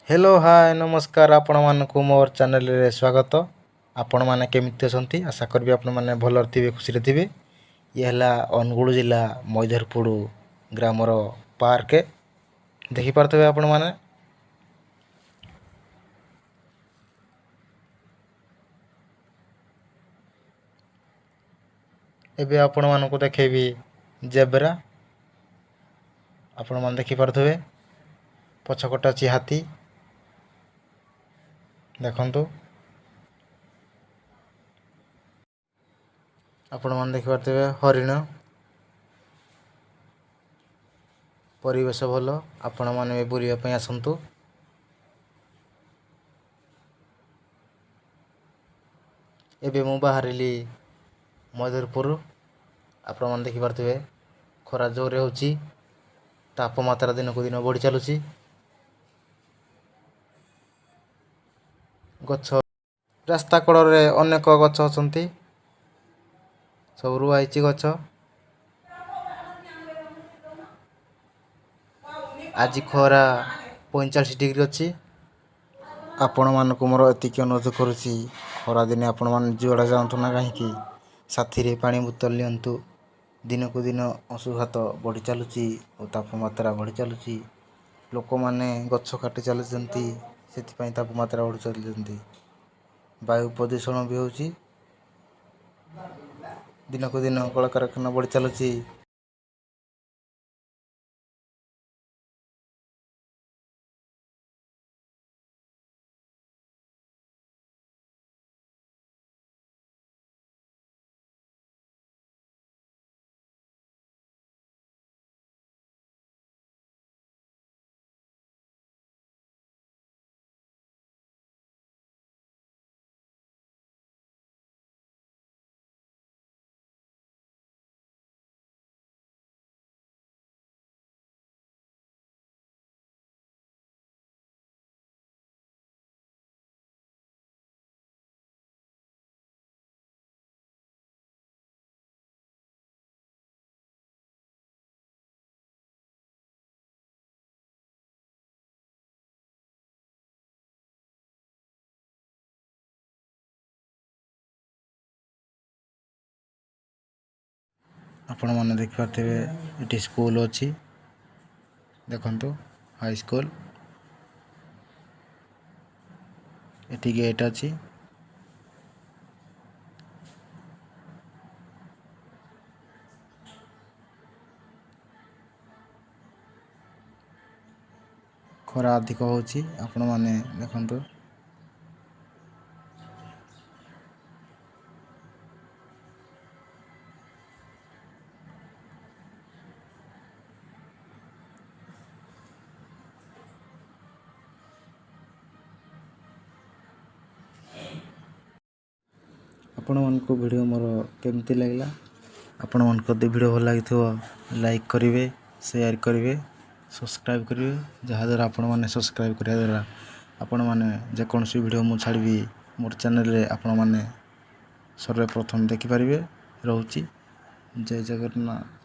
Hello hi नमस्कार आपण मानक मोर चैनल रे स्वागत। आपण माने केमिति अछंती आशा करबी आपण माने भलर थिबे खुशी रे थिबे। ये हला अनुगुल जिला मैधरपुर ग्रामर पार्क देखि पारथबे आपण माने। एबे आपण मानको देखेबी जेब्रा आपण मान देखि पारथबे पछकटा छि हाथी देखंतु आपण मान देखि पारथबे हरिण परिवेश भल आपण माने बुलिया पय आसंतु। एबे मु बाहरिली मैधरपुर आपण मान देखि पारथबे खरा जोरे होची तापमात्रा दिन को दिन बढ़ी चलुची। गछ रास्ता कड़ रे अनेक गछ अछंती सब रुआइची गछ। आज खरा 45 डिग्री अच्छी। आपण मानक मोर एतिक अनुरोध करुछि खरा दिने आपण मान जुआड़ा जातु ना कहीं साथी रे पानी बोतल लियंतु। दिन को दिन असुघात बढ़ी चलुची और तापमात्रा बढ़ी चलुची। लोक माने गछ काटी चलुचंती सेति पई तापमात्रा बढ़ी चलुचंती। वायु प्रदूषण भी होची दिन को दिन कल कारखाना बढ़ी चलुची। आपण माने देख पारथबे एटी स्कूल अछि देखंतु हाई स्कूल एटी गेट अछि। खरा अधिक होची आपण माने देखंतु। आपण मानको वीडियो मोर केमती लागला आपण मानको दे वीडियो भल लागिथो लाइक करिवे शेयर करिवे सब्सक्राइब करिवे जहा द्वारा आपण माने सब्सक्राइब करिया द्वारा आपण माने जे कोनसी वीडियो मु छाड़बी मोर चैनल रे आपण माने सर्वप्रथम देखि परिवे रहउची। जय जगन्नाथ।